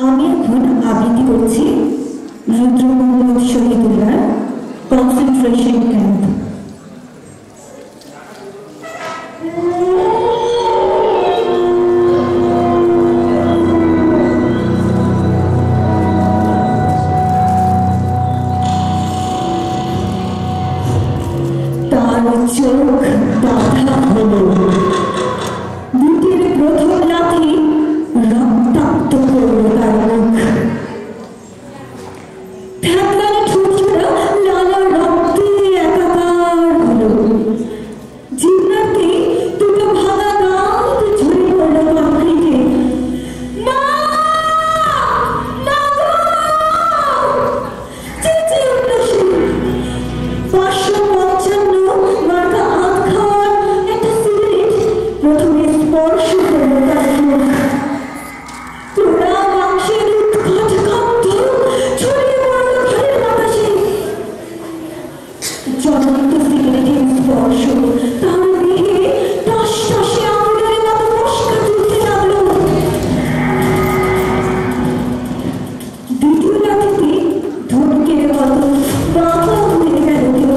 আমি এখন আবৃত্তি করছি রুদ্র মোহাম্মদ শহীদুল্লাহ কনসেন্ট্রেশন ক্যাম্প। তার চোখ বাধা হলো, বুকের প্রথম লাথি রক্তাক্ত করল তার মুখ। ঠ্যাংলানো ঠোঁটজোড়া লালা রক্তে একাকার হলো, জিহ্বাতে দুটো ভাঙা দাঁত ঝরে পড়ল কংক্রিটে। মা! মা গো! চেঁচিয়ে উঠল সে। 555 মার্কা আধ খাওয়ার একটা সিগারেট প্রথমে স্পর্শ করল তার মুখ। পোড়া মাংসের উৎকট গন্ধ ছড়িয়ে পড়ল ঘরের বাতাসে। জ্বলন্ত সিগারেটের স্পর্শ তার দেহে টস টসে আগুনের মতো মশকা তুলতে লাগল। দ্বিতীয় লাঠিতে ধমকের মতো বাঁকা হয়ে গেল দেহ।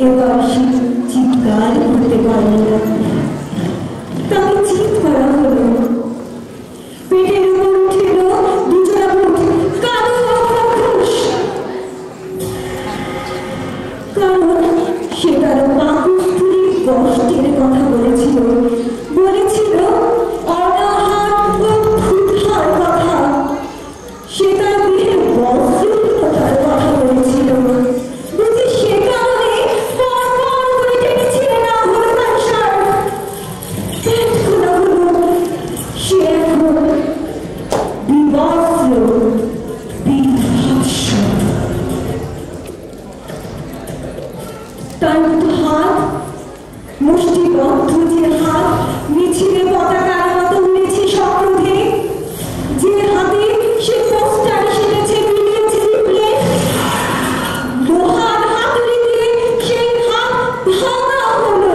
এবার সে চিৎকার করতে পারল না, তাকে চিৎ করা হলো। পেটের উপর উঠে এলো দুজোড়া বুট, কালো অক্ষরঘোষ। কারণ সে তার পাকস্থলীর কষ্টের কথা বলেছিল, বলেছিল অনাহার ও ক্ষুধার কথা। সে তার দেহে বজ্রহীনতার কথা বলেছিল, বুঝি সে কারণে পর পর করে টেনেছিল না হলো তার সার। পেট খোলা হলো, সে এখন বিবস্ত্র, বিভৎস। তার দুটো হাত, মুষ্টিবদ্ধ যে হাত, মিছিলে পতাকার মতো উড়েছে সক্রোধে। যে হাতে সে পোস্টার সেজেছে মিলিয়েছে রিপ্লে, লোহার হাতুড়ি দিয়ে সেই হাত ভাঙা হলো।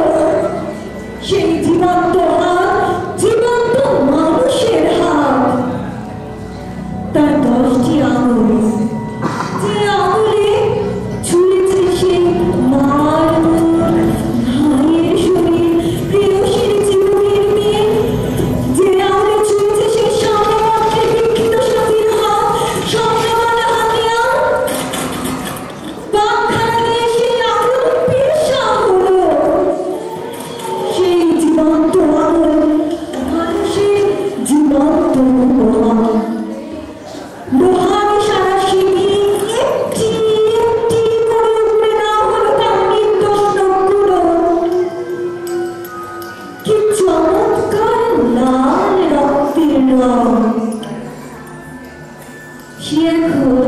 সেই জীবন্ত হাত, জীবন্ত মানুষের হাত। তার 10টি আঙুল, যে আঙুলে ছুঁয়েছে সেই মার মুখ, ভাইয়ের শরীর, প্রেয়সীর জীবনের মেয়ে। যে আঙুলে ছুঁয়েছে সেই সাম্রাজ্যের বিক্ষিত সাথীর হাত, সম্রামানা হাতিয়ার। বাঘখানা দিয়ে সেই আঙুল পেশা হলো। সেই জীবন্ত আঙুল মানুষের জীবন্ত উপমা। লোহার সারা শিখি একটি একটি করে উপড়ে নেওয়া হলো তার নির্দোষ নখগুলো। কি চমৎকার লাল রক্তের রং! সে এখন